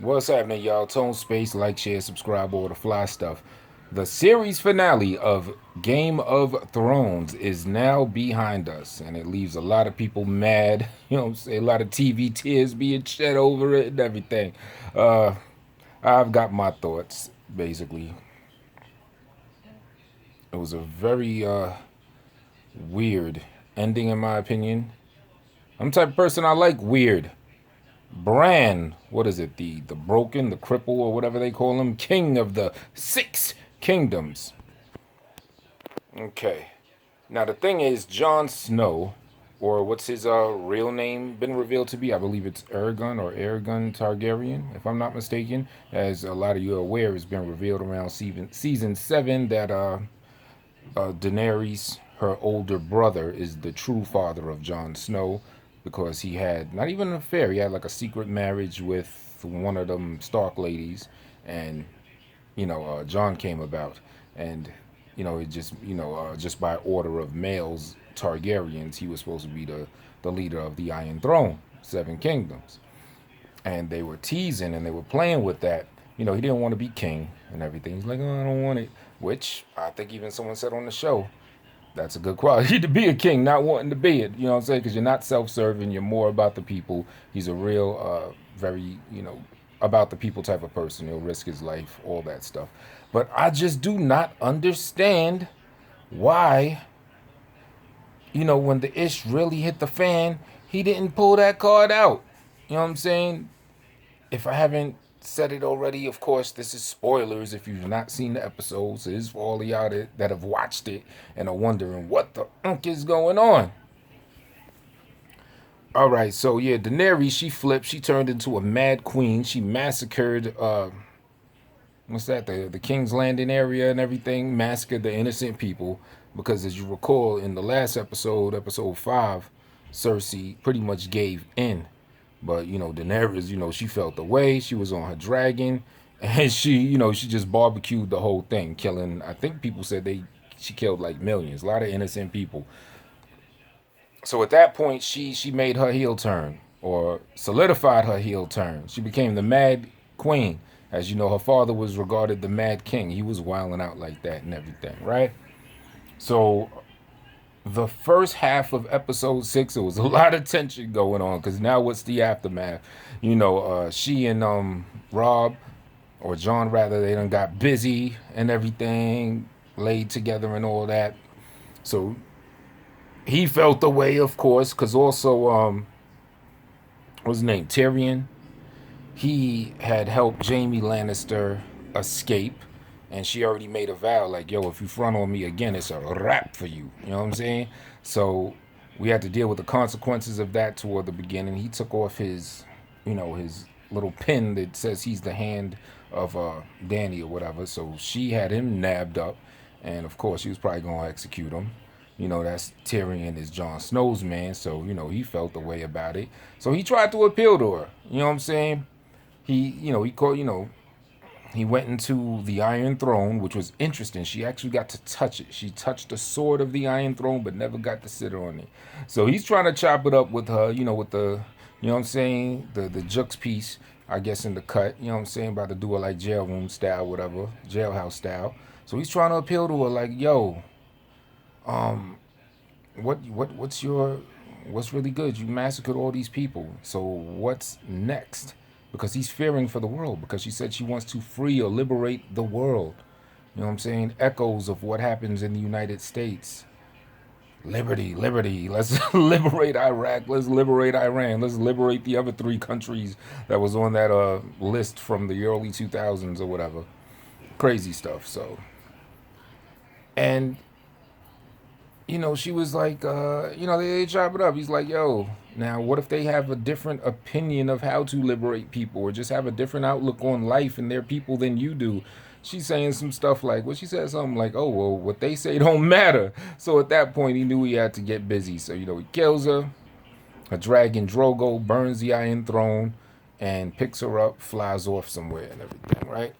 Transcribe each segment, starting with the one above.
What's happening, y'all? Tone space, like, share, subscribe, all the fly stuff. The series finale of Game of Thrones is now behind us, and it leaves a lot of people mad. You know what I'm saying? A lot of TV tears being shed over it and everything. Uh, I've got my thoughts, basically. It was a very weird ending, in my opinion. I'm the type of person I like weird. Bran, what is it? The broken, the cripple, or whatever they call him, king of the six kingdoms. Okay. Now the thing is, Jon Snow, or what's his real name been revealed to be? I believe it's Aegon Targaryen, if I'm not mistaken. As a lot of you are aware, it's been revealed around season 7 that Daenerys, her older brother, is the true father of Jon Snow because he had not even an affair. He had like a secret marriage with one of them Stark ladies, and Jon came about, and it just just by order of males Targaryens, he was supposed to be the leader of the Iron Throne, Seven Kingdoms, and they were teasing and they were playing with that. He didn't want to be king and everything. He's like, oh, I don't want it. Which I think even someone said on the show, that's a good quality to be a king, not wanting to be it. You know what I'm saying? Because you're not self-serving. You're more about the people. He's a real, very, about the people type of person. He'll risk his life, all that stuff. But I just do not understand why, when the ish really hit the fan, he didn't pull that card out. You know what I'm saying? If I haven't said it already, of course, this is spoilers if you've not seen the episodes. It is for all of y'all that have watched it and are wondering what the unk is going on. All right, so yeah, Daenerys, she flipped. She turned into a mad queen. She massacred, what's that, the King's Landing area and everything, massacred the innocent people. Because as you recall, in the last episode, episode 5, Cersei pretty much gave in. But Daenerys, she felt the way. She was on her dragon, and she just barbecued the whole thing, killing. I think people said she killed like millions, a lot of innocent people. So at that point, she made her heel turn, or solidified her heel turn. She became the Mad Queen. As you know, her father was regarded the Mad King. He was wilding out like that and everything, right? So the first half of episode 6, it was a lot of tension going on because now what's the aftermath? She and Rob, or John rather, they done got busy and everything, laid together and all that. So he felt the way, of course, because also what's his name, Tyrion, he had helped Jamie Lannister escape, and she already made a vow like, yo, if you front on me again, it's a wrap for you. You know what I'm saying? So we had to deal with the consequences of that toward the beginning. He took off his little pin that says he's the hand of Danny or whatever. So she had him nabbed up, and of course she was probably gonna execute him. That's Tyrion is Jon Snow's man, so he felt the way about it. So he tried to appeal to her. You know what I'm saying? He called, he went into the Iron Throne, which was interesting. She actually got to touch it. She touched the sword of the Iron Throne, but never got to sit on it. So he's trying to chop it up with her, with the, what I'm saying, the jux piece, I guess, in the cut. You know what I'm saying? About to do it like jail room style, whatever, jailhouse style. So he's trying to appeal to her, like, yo, what's really good? You massacred all these people. So what's next? Because he's fearing for the world. Because she said she wants to free or liberate the world. You know what I'm saying? Echoes of what happens in the United States. Liberty, liberty. Let's liberate Iraq. Let's liberate Iran. Let's liberate the other 3 countries that was on that list from the early 2000s or whatever. Crazy stuff. So, and she was like, they chop it up. He's like, yo, now what if they have a different opinion of how to liberate people or just have a different outlook on life and their people than you do? She's saying some stuff like, well, she said something like, oh, well, what they say don't matter. So at that point, he knew he had to get busy. So, he kills her. A dragon Drogo burns the Iron Throne and picks her up, flies off somewhere and everything, right?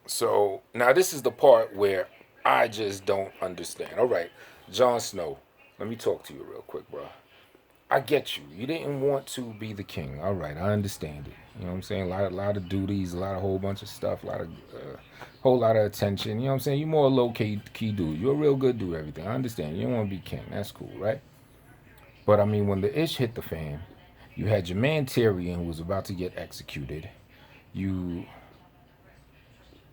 So now this is the part where I just don't understand. All right, Jon Snow, let me talk to you real quick, bro. I get you. You didn't want to be the king. All right, I understand it. You know what I'm saying? A lot of duties, a lot of whole bunch of stuff, a lot of whole lot of attention. You know what I'm saying? You're more low key dude. You're a real good dude. Everything. I understand. You don't want to be king. That's cool, right? But I mean, when the ish hit the fan, you had your man Tyrion who was about to get executed. You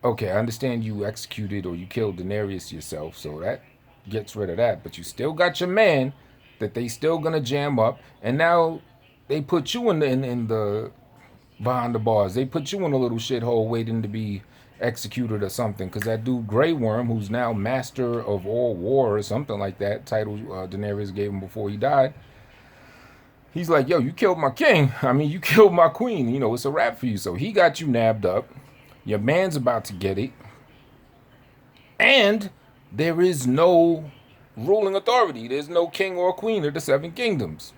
okay? I understand you executed or you killed Daenerys yourself, so that gets rid of that. But you still got your man that they still gonna jam up, and now they put you in the behind the bars. They put you in a little shithole waiting to be executed or something. Because that dude Grey Worm, who's now master of all war or something like that, title Daenerys gave him before he died. He's like, yo, you killed my king. I mean, you killed my queen. You know, it's a wrap for you. So he got you nabbed up. Your man's about to get it. And there is no ruling authority. There's no king or queen of the seven kingdoms.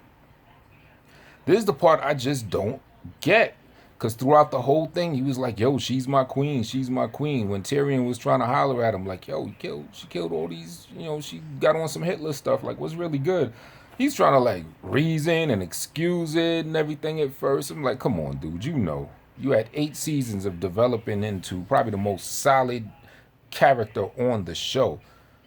This is the part I just don't get. Because throughout the whole thing, he was like, yo, she's my queen. She's my queen. When Tyrion was trying to holler at him, like, yo, she killed all these, you know, she got on some Hitler stuff. Like, what's really good? He's trying to, like, reason and excuse it and everything at first. I'm like, come on, dude. You know, you had 8 seasons of developing into probably the most solid character on the show.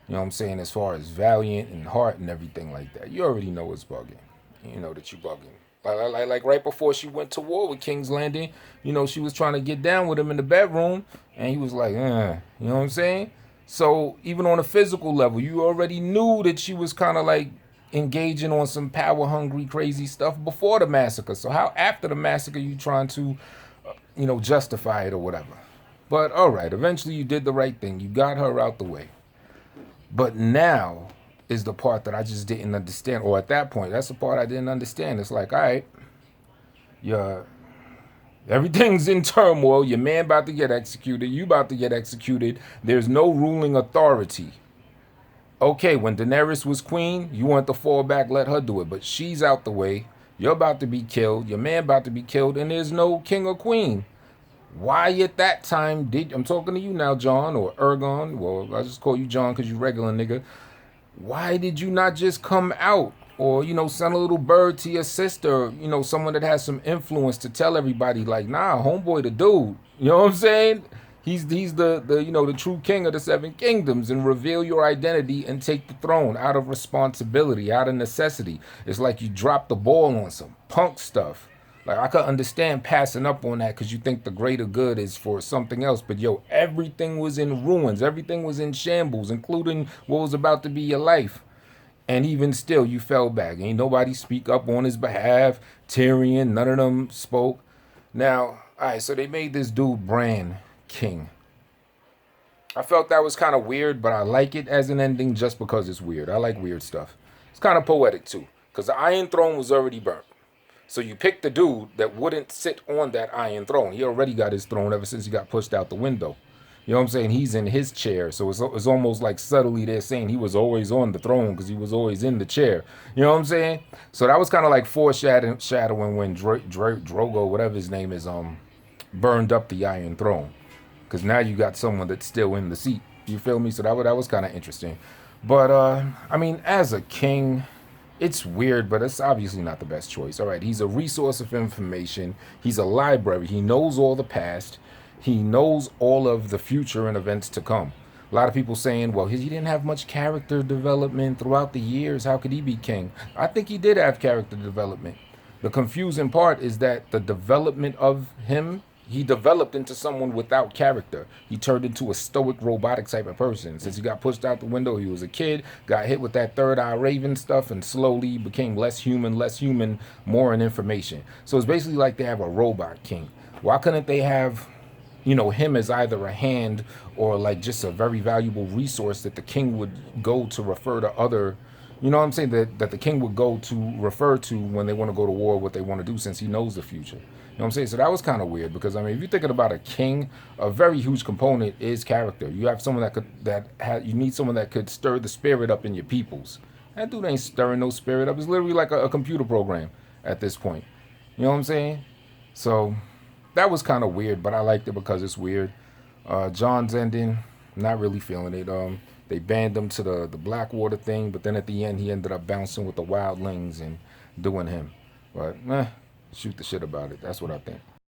You know what I'm saying? As far as valiant and heart and everything like that. You already know it's bugging. You know that you bugging. Like right before she went to war with King's Landing, you know, she was trying to get down with him in the bedroom, and he was like, you know what I'm saying? So even on a physical level, you already knew that she was kind of like engaging on some power hungry, crazy stuff before the massacre. So how after the massacre you trying to, you know, justify it or whatever? But all right, eventually you did the right thing. You got her out the way. But now is the part that I just didn't understand. Or at that point, that's the part I didn't understand. It's like, all right, your everything's in turmoil. Your man about to get executed. You about to get executed. There's no ruling authority. Okay, when Daenerys was queen, you want to fall back, let her do it. But she's out the way. You're about to be killed. Your man about to be killed, and there's no king or queen. Why at that time did I'm talking to you now, John or Ergon? Well, I just call you John because you regular nigga. Why did you not just come out or, you know, send a little bird to your sister, you know, someone that has some influence to tell everybody like, nah, homeboy the dude. You know what I'm saying? He's the you know, the true king of the seven kingdoms, and reveal your identity and take the throne out of responsibility, out of necessity. It's like you dropped the ball on some punk stuff. Like, I could understand passing up on that because you think the greater good is for something else. But yo, everything was in ruins. Everything was in shambles, including what was about to be your life. And even still, you fell back. Ain't nobody speak up on his behalf. Tyrion, none of them spoke. Now, all right, so they made this dude Bran king. I felt that was kind of weird, but I like it as an ending just because it's weird. I like weird stuff. It's kind of poetic too, because the Iron Throne was already burnt. So you picked the dude that wouldn't sit on that Iron Throne. He already got his throne ever since he got pushed out the window. You know what I'm saying? He's in his chair. So it's almost like subtly they're saying he was always on the throne because he was always in the chair. You know what I'm saying? So that was kind of like foreshadowing when Drogo, whatever his name is, burned up the Iron Throne. Because now you got someone that's still in the seat. You feel me? So that was kind of interesting. But, I mean, as a king, it's weird, but it's obviously not the best choice. All right, he's a resource of information. He's a library. He knows all the past. He knows all of the future and events to come. A lot of people saying, well, he didn't have much character development throughout the years. How could he be king? I think he did have character development. The confusing part is that the development of him, he developed into someone without character. He turned into a stoic, robotic type of person. Since he got pushed out the window, he was a kid, got hit with that third eye raven stuff, and slowly became less human, more in information. So it's basically like they have a robot king. Why couldn't they have, you know, him as either a hand or like just a very valuable resource that the king would go to refer to other, you know what I'm saying, that the king would go to refer to when they want to go to war, what they want to do, since he knows the future. You know what I'm saying? So that was kind of weird because, I mean, if you're thinking about a king, a very huge component is character. You have someone you need someone that could stir the spirit up in your peoples. That dude ain't stirring no spirit up. It's literally like a computer program at this point. You know what I'm saying? So that was kind of weird, but I liked it because it's weird. John's ending, not really feeling it. They banned him to the Blackwater thing, but then at the end he ended up bouncing with the wildlings, and doing him. But shoot the shit about it. That's what I think.